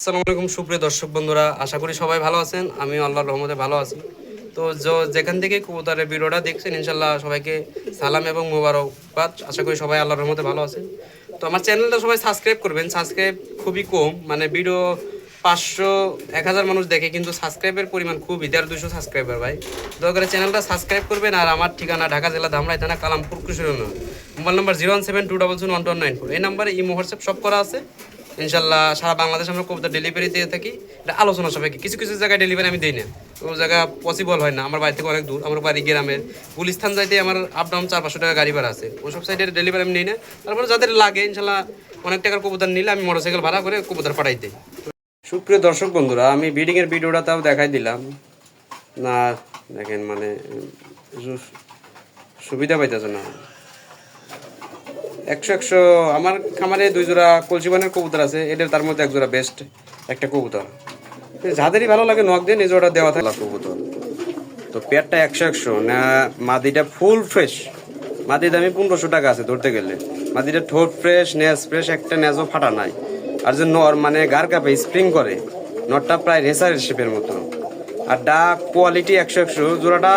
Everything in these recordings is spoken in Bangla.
আসসালামু আলাইকুম সুপ্রিয় দর্শক বন্ধুরা, আশা করি সবাই ভালো আছেন। আমি আল্লাহর রহমতে ভালো আছি। তো যেখান থেকে কবুতরের ভিডিওটা দেখছেন, ইনশাল্লাহ সবাইকে সালাম এবং মোবারকবাদ। আশা করি সবাই আল্লাহর রহমতে ভালো আছেন। তো আমার চ্যানেলটা সবাই সাবস্ক্রাইব করবেন। সাবস্ক্রাইব খুবই কম, মানে ভিডিও 500-1000 মানুষ দেখে, কিন্তু সাবস্ক্রাইবের পরিমাণ খুবই 150-200 সাবস্ক্রাইবার। ভাই দয়া করে চ্যানেলটা সাবস্ক্রাইব করবেন। আর আমার ঠিকানা ঢাকা জেলা ধামরাই থানা কালামপুর কৃষিরণ্য, মোবাইল নাম্বার 01727711194। এই নাম্বারে ইমো হোয়াটসঅ্যাপ সব করা আছে। ইনশাল্লাহ সারা বাংলাদেশ আমরা কবুতর ডেলিভারি দিয়ে থাকি। এটা আলোচনা সাপেক্ষে, কিছু কিছু জায়গায় ডেলিভারি আমি দিই না, ওই জায়গা পসিবল হয় না। আমার বাড়ি থেকে অনেক দূর, আমার বাড়ি গ্রামের গুলিস্থান যাইতে আমার আপ ডাউন 400-500 টাকা গাড়ি ভাড়া আছে। ওইসব সাইডের ডেলিভারি আমি নিই না। তারপরে যাদের লাগে ইনশাল্লাহ অনেক টাকার কবুতর নিলে আমি মোটরসাইকেল ভাড়া করে কবুতর পাঠাই দিই। সুপ্রিয় দর্শক বন্ধুরা, আমি ব্রিডিংয়ের ভিডিওটাও দেখাই দিলাম না, দেখেন মানে সুবিধা পাইতেছে না। 100 আমার খামারে 2 জোড়া কলসিবানের কবুতর আছে, এদের তার মধ্যে 1 জোড়া বেস্ট একটা কবুতর। যাদেরই ভালো লাগে নক দেন, এই জোড়া দেওয়া থাকে কবুতর। তো পেয়ারটা 100 না, মাদিটা ফুল ফ্রেশ। মাদির দামি 1500 টাকা আছে ধরতে গেলে। মাদিটা ঠোঁট ফ্রেশ, নেজ ফ্রেশ, একটা নেজও ফাটা নাই। আর যে নর মানে গার কাপে স্প্রিং করে, নরটা প্রায় রেসারের শেপের মতো। আর ডাক কোয়ালিটি 100 জোড়াটা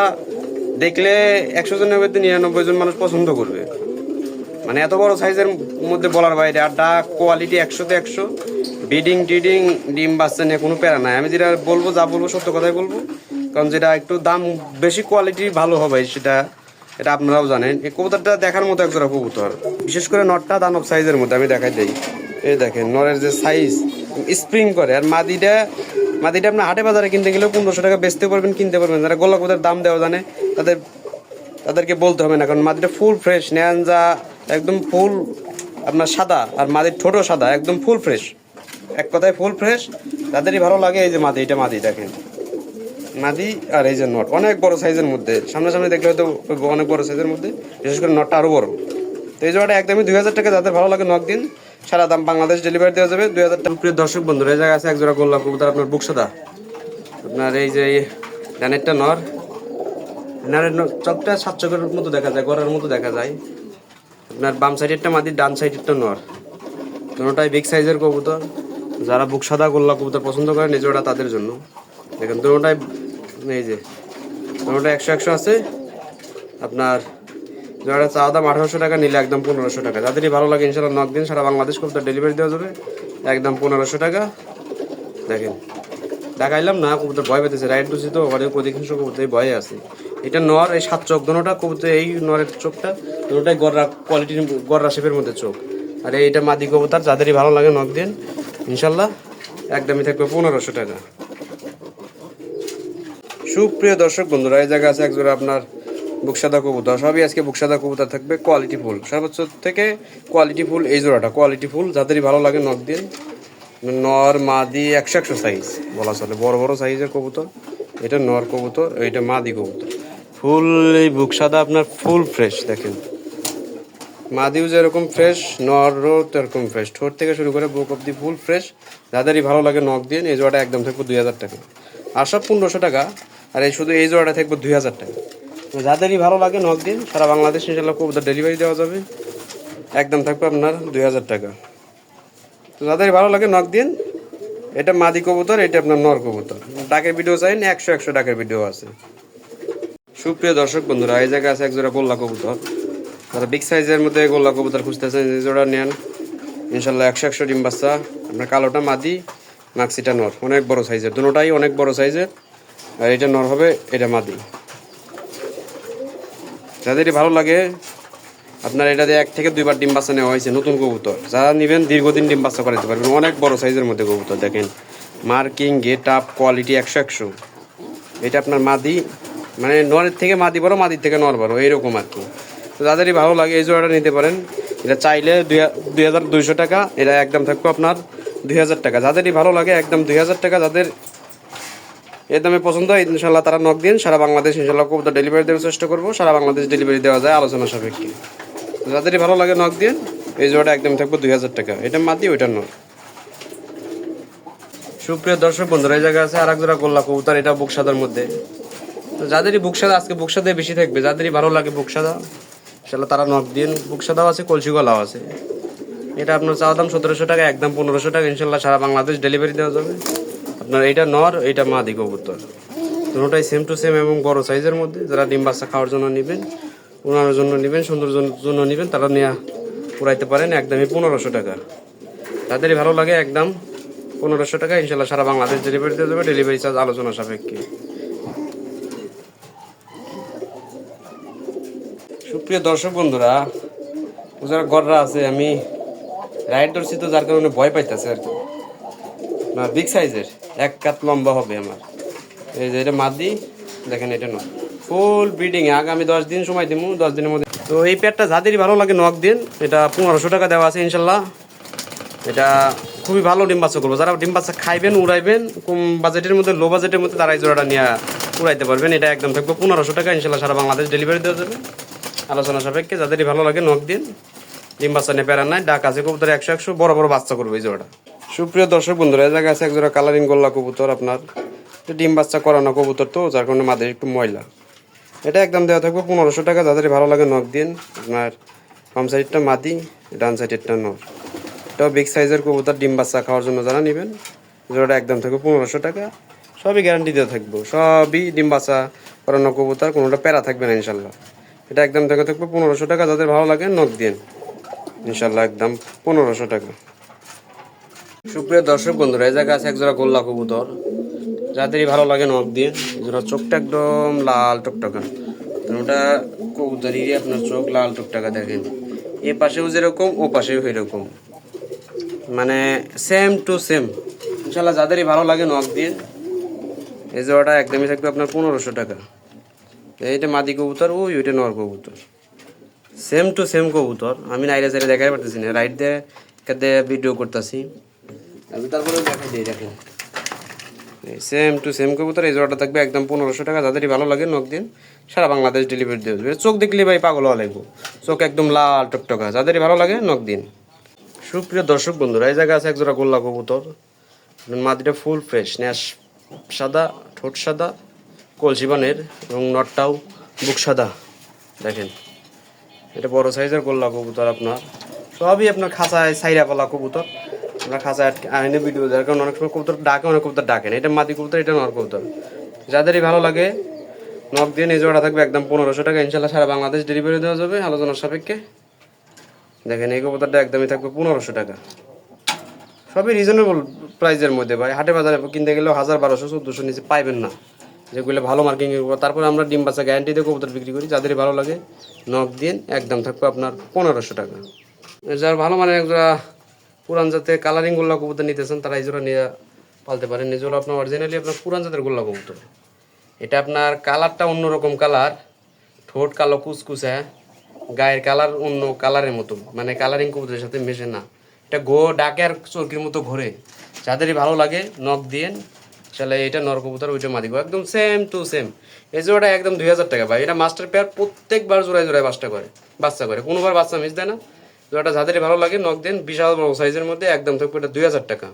দেখলে 100 জনের মধ্যে 99 জন মানুষ পছন্দ করবে। মানে এত বড় সাইজের মধ্যে বলার বাইরে। আর ডাক কোয়ালিটি 100-তে 100। ব্রিডিং টিডিং ডিম বাচ্চা নিয়ে কোনো প্যারা নাই। আমি যেটা বলবো, যা বলবো সত্য কথাই বলবো। কারণ যেটা একটু দাম বেশি, কোয়ালিটি ভালো হবে এটা আপনারাও জানেন। এই কবুতরটা দেখার মতো একজোড়া কবুতর, বিশেষ করে নরটা দানব সাইজের মধ্যে। আমি দেখাই দিই, এই দেখেন নরের যে সাইজ, স্প্রিং করে। আর মাদিটা আপনার হাটে বাজারে কিনতে গেলেও 1500 টাকা বেচতে পারবেন, কিনতে পারবেন। যারা গোল্লা কবুতর দাম দেওয়া জানে তাদেরকে বলতে হবে না, কারণ মাদিটা ফুল ফ্রেশ, নেয়াঞ্জা একদম ফুল আপনার সাদা। আর মাদির ঠোঁটও সাদা, একদম ফুল ফ্রেশ। এক কথায় ফুল ফ্রেশ। তাদেরই ভালো লাগে। এই যে মাদি, এটা মাদি দেখেন, মাদি। আর এই যে নট অনেক বড় সাইজের মধ্যে, সামনাসামনি দেখলে হয়তো অনেক বড় সাইজের মধ্যে, বিশেষ করে নটটা আরও বড়। তো এই জোড়াটা একদমই 2000 টাকা। যাদের ভালো লাগে নক দিন, সারা দাম বাংলাদেশ ডেলিভারি দেওয়া যাবে 2000 টাকা। প্রিয় দর্শক বন্ধুরা, এই জায়গায় আছে এক জোড়া গোল্লা কবুতর, আপনার বুকসাদা। আপনার এই যে ডানেরটা নর, নারের চকটা 7 চকের মতো দেখা যায়, গড়ার মতো দেখা যায়। আপনার বাম সাইডেরটা মাদি, ডান সাইডেরটা নর। দুটোটাই বিগ সাইজের কবুতর। যারা বুক সাদা গোল্লা কবুতর পছন্দ করেন, এই জোড়া তাদের জন্য। দেখেন দুটোটাই, এই যে দুটোটা 100 আছে। আপনার জোড়াটা চাওয়া দাম 1800 টাকা, নিলে একদম 1500 টাকা। যাদেরই ভালো লাগে ইনশাল্লাহ নক দিন, সারা বাংলাদেশ কবুতর ডেলিভারি দেওয়া যাবে একদম 1500 টাকা। দেখেন দেখাইলাম না, কবুতর ভয় পেতেছে, রাইট দুছি তো অনেক অধিকাংশ কবুতর এই ভয়ে আছে। এটা নর, এই 7 চোখ দুটোটা কবুতর। এই নরের চোখটা দুটোটাই গররা কোয়ালিটির, গররা শেপের মধ্যে চোখ। আর এইটা মাদি কবুতর। যাদেরই ভালো লাগে নক দিন, ইনশাল্লাহ একদমই থাকবে 1500 টাকা। সুপ্রিয় দর্শক বন্ধুরা, এই জায়গা আছে এক জোড়া আপনার বুকসাদা কবুতর। সবই আজকে বুকসাদা কবুতর থাকবে, কোয়ালিটি ফুল, সর্বোচ্চ থেকে কোয়ালিটি ফুল। এই জোড়াটা কোয়ালিটি ফুল। যাদেরই ভালো লাগে নক দিন। নর মাদি 100 সাইজ বলা চলে, বড় বড় সাইজের কবুতর। এটা নর কবুতর, এটা মাদি কবুতর। ফুল এই বুকসাদা আপনার ফুল ফ্রেশ। দেখেন মাদিও যেরকম ফ্রেশ, নরও তেরকম ফ্রেশ। ঠোঁট থেকে শুরু করে বুক অব্দি ফুল ফ্রেশ। যাদেরই ভালো লাগে নক দিন। এই জোড়াটা একদম থাকবে 2000 টাকা, আর সব 1500 টাকা। আর এই শুধু এই জোড়াটা থাকবে 2000 টাকা। যাদেরই ভালো লাগে নক দিন, সারা বাংলাদেশ ইনশাল্লাহ কবুতর ডেলিভারি দেওয়া যাবে, একদম থাকবে আপনার 2000 টাকা। তো যাদের ভালো লাগে নক দিন। এটা মাদি কবুতর, এটা আপনার নর কবুতর। ডাকের ভিডিও চাইন, 100 ডাকের ভিডিও আছে। সুপ্রিয় দর্শক বন্ধুরা, এই জায়গায় আছে এক জোড়া গোল্লা কবুতর। তারা বিগ সাইজের মধ্যে গোল্লা কবুতর খুঁজতেছেন, এই জোড়া নেন ইনশাল্লাহ 100 ডিম বাচ্চা। আপনার কালোটা মাদি, মাক্সিটা নর। অনেক বড় সাইজের, দুটোটাই অনেক বড় সাইজের। আর এটা নর হবে, এটা মাদি। যাদেরই ভালো লাগে, আপনার এটাতে 1 থেকে 2 বার ডিম বাচ্চা নেওয়া হয়েছে। নতুন কবুতর, যারা নেবেন দীর্ঘদিন ডিম বাচ্চা করাতে পারবেন। অনেক বড় সাইজের মধ্যে কবুতর। দেখেন মার্কিং, গেট আপ, কোয়ালিটি 100। এটা আপনার মাদি, মানে নরের থেকে মাদি বড়, মাদির থেকে নর বড়, এইরকম আর কি। তো যাদেরই ভালো লাগে এই জোড়াটা নিতে পারেন। এটা চাইলে 2200 টাকা, এটা একদম থাকবে আপনার 2000 টাকা। যাদেরই ভালো লাগে একদম 2000 টাকা। যাদের এর দামে পছন্দ হয় ইনশাল্লাহ তারা নক দিন, সারা বাংলাদেশ ইনশাল্লাহ কবুতর ডেলিভারি দেওয়ার চেষ্টা করবো। সারা বাংলাদেশ ডেলিভারি দেওয়া যায় আলোচনা সাপেক্ষে। যাদেরই ভালো লাগে নক দিন। এই জোড়াটা একদম থাকবে 2000 টাকা। এটা মাদি, ওইটা নর। সুপ্রিয় দর্শক বন্ধুরা, এই জায়গায় আছে আর এক জোড়া গোল্লা কবুতর, এটা বুকসাদার মধ্যে। তো যাদেরই বুকসাদা, আজকে বুকসাদাই বেশি থাকবে। যাদেরই ভালো লাগে বুকসাদা ইনশাল্লাহ তারা নক দিন। বুকসাদাও আছে, কলসি গলাও আছে। এটা আপনার চাওয়া দাম 1700 টাকা, একদম 1500 টাকা, ইনশাল্লাহ সারা বাংলাদেশ ডেলিভারি দেওয়া যাবে। আপনার এইটা নর, এইটা মাদি কবুতর, দুটোটাই সেম টু সেম এবং বড় সাইজের মধ্যে। যারা ডিম বাচ্চা খাওয়ার জন্য নেবেন, উড়ানোর জন্য নেবেন, সুন্দর জন্য নেবেন, তারা নিয়ে উড়াইতে পারেন। একদমই 1500 টাকা। তাদেরই ভালো লাগে একদম 1500 টাকা, ইনশাল্লাহ সারা বাংলাদেশ ডেলিভারি দেওয়া যাবে, ডেলিভারি চার্জ আলোচনা সাপেক্ষে। সুপ্রিয় দর্শক বন্ধুরা, যারা গররা আছে, আমি রাইড ধরছি তো যার কারণে ভয় পাইতেছে আর কি। না বিগ সাইজের, এক কাত লম্বা হবে আমার। এই যে এটা মাদি, দেখেন এটা নয়, ফুল ব্রিডিং এ আগামী 10 দিন সময় দিব, 10 দিনের মধ্যে। তো এই পেয়ারটা যাদেরই ভালো লাগে নক দিন, এটা 1500 টাকা দেওয়া আছে ইনশাল্লাহ। এটা খুবই ভালো ডিম বাচ্চা করবো। যারা ডিম বাচ্চা খাইবেন, উড়াইবেন, কম বাজেটের মধ্যে, লো বাজেটের মধ্যে, তারা এই জোড়াটা নিয়ে উড়াইতে পারবেন। এটা একদম থাকবে 1500 টাকা, ইনশাল্লাহ সারা বাংলাদেশ ডেলিভারি দেওয়া যাবে আলোচনা সাপেক্ষে। যাদেরই ভালো লাগে নক দিন, ডিম বাচ্চা নিয়ে প্যারা নাই, ডাক আছে কবুতর 100 বড় বড় বাচ্চা করবে এই জোড়াটা। সুপ্রিয় দর্শক বন্ধুরা, এই জায়গায় আছে এক জোড়া কালারিং গোল্লা কবুতর, আপনার ডিম বাচ্চা করানো কবুতর, তো যার কারণে মাদের একটু ময়লা। এটা একদম দেওয়া থাকবে 1500 টাকা। যাদেরই ভালো লাগে নক দিন। আপনার বাম সাইডটা মাদি, ডান সাইডেরটা নর। এটাও বিগ সাইজের কবুতর, ডিম বাচ্চা খাওয়ার জন্য যারা নেবেন, জোড়াটা একদম থাকবে 1500 টাকা। সবই গ্যারান্টি দেওয়া থাকবো, সবই ডিম বাচ্চা করানো কবুতর, কোনোটা প্যারা থাকবে না ইনশাল্লাহ। এটা একদম থেকে থাকবে 1500 টাকা। যাদের ভালো লাগে নক দিন, ইনশাল্লাহ একদম 1500 টাকা। সুপ্রিয় দর্শক বন্ধুরা, এই জায়গায় আছে এক জোড়া গোল্লা কবুতর, যাদেরই ভালো লাগে নক দিয়ে। জোড়া চোখটা একদম লাল টকটকা, ওটা কবুতরই আপনার চোখ লাল টকটকা, দেখেন এ পাশেও যেরকম, ও পাশেও এরকম, মানে সেম টু সেম। ইনশাল্লাহ যাদেরই ভালো লাগে নক দিয়ে। এই জোড়াটা একদমই থাকবে আপনার 1500 টাকা। এইটা মাদি কবুতর, ওইটা নর কবুতর, সেম টু সেম কবুতর। আমি নাইরে সাইডে দেখাই পারতেছি না, রাইট দিয়ে ভিডিও করতেছি, আমি তারপরে দেখাই দিই। দেখেন সেম টু সেম কবুতর। এই জোড়াটা থাকবে একদম 1500 টাকা। যাদেরই ভালো লাগে নক দিন, সারা বাংলাদেশ ডেলিভারি দিয়ে দেবে। চোখ দেখলে ভাই পাগল হওয়া লাগবে, চোখ একদম লাল টকটকা। যাদেরই ভালো লাগে নক দিন। সুপ্রিয় দর্শক বন্ধুরা, এই জায়গায় আছে এক জোড়া গোল্লা কবুতর, মাদিটা ফুল ফ্রেশ, ন্যাশ সাদা, ঠোঁট সাদা, কলসিবানের, এবং নটটাও বুক সাদা। দেখেন এটা বড় সাইজের গোল্লা কবুতর, আপনার সবই আপনার খাঁচায় সাইরা পালা কবুতর। আমরা খাঁচায় আইনে ভিডিও, যার কারণে অনেক সময় কবুতর ডাকে, অনেক কবুতর ডাকেন। এটা মাদি কবুতর, এটা নর কবুতর। যাদেরই ভালো লাগে নক দিয়ে এই জোড়া থাকবে একদম 1500 টাকা, ইনশাল্লাহ সারা বাংলাদেশ ডেলিভারি দেওয়া যাবে আলোচনার সাপেক্ষে। দেখেন এই কবুতরটা একদমই থাকবে 1500 টাকা। সবই রিজনেবল প্রাইসের মধ্যে ভাই। হাটে বাজারে কিনতে গেলেও 1000, 1200, 1400 নিচে পাইবেন না, যেগুলো ভালো মার্কিং। তারপরে আমরা ডিম বাচ্চা গ্যারান্টি দিয়ে কবুতর বিক্রি করি। যাদেরই ভালো লাগে নক দিন, একদম থাকবে আপনার 1500 টাকা। যার ভালো মানে একজোড়া পুরান জাতে কালারিং গোল্লা কবুতর নিতেছেন, তারা এই জোড়া নিয়ে পালতে পারেন। এই জোড়া আপনার অরিজিনালি আপনার পুরান জাতের গোল্লা কবুতর। এটা আপনার কালারটা অন্যরকম কালার, ঠোঁট কালো কুচকুচে, গায়ের কালার অন্য কালারের মতো, মানে কালারিং কবুতরের সাথে মেশে না। এটা ডাকে আর চরকির মতো ঘোরে। যাদেরই ভালো লাগে নক দিয়েন, তাহলে এটা নর কবুতর, ওইটা মাদি কবুতর, একদম সেম টু সেম। এই জোড়াটা একদম 2000 টাকা ভাই। এটা মাস্টার পেয়ার, প্রত্যেকবার জোড়ায় জোড়ায় বাচ্চা করে, কোনোবার বাচ্চা মিস দেয় না। জোড়াটা যাদেরই ভালো লাগে নক দেন, বিশাল বড় সাইজের মধ্যে, একদম থাকবে এটা 2000 টাকা।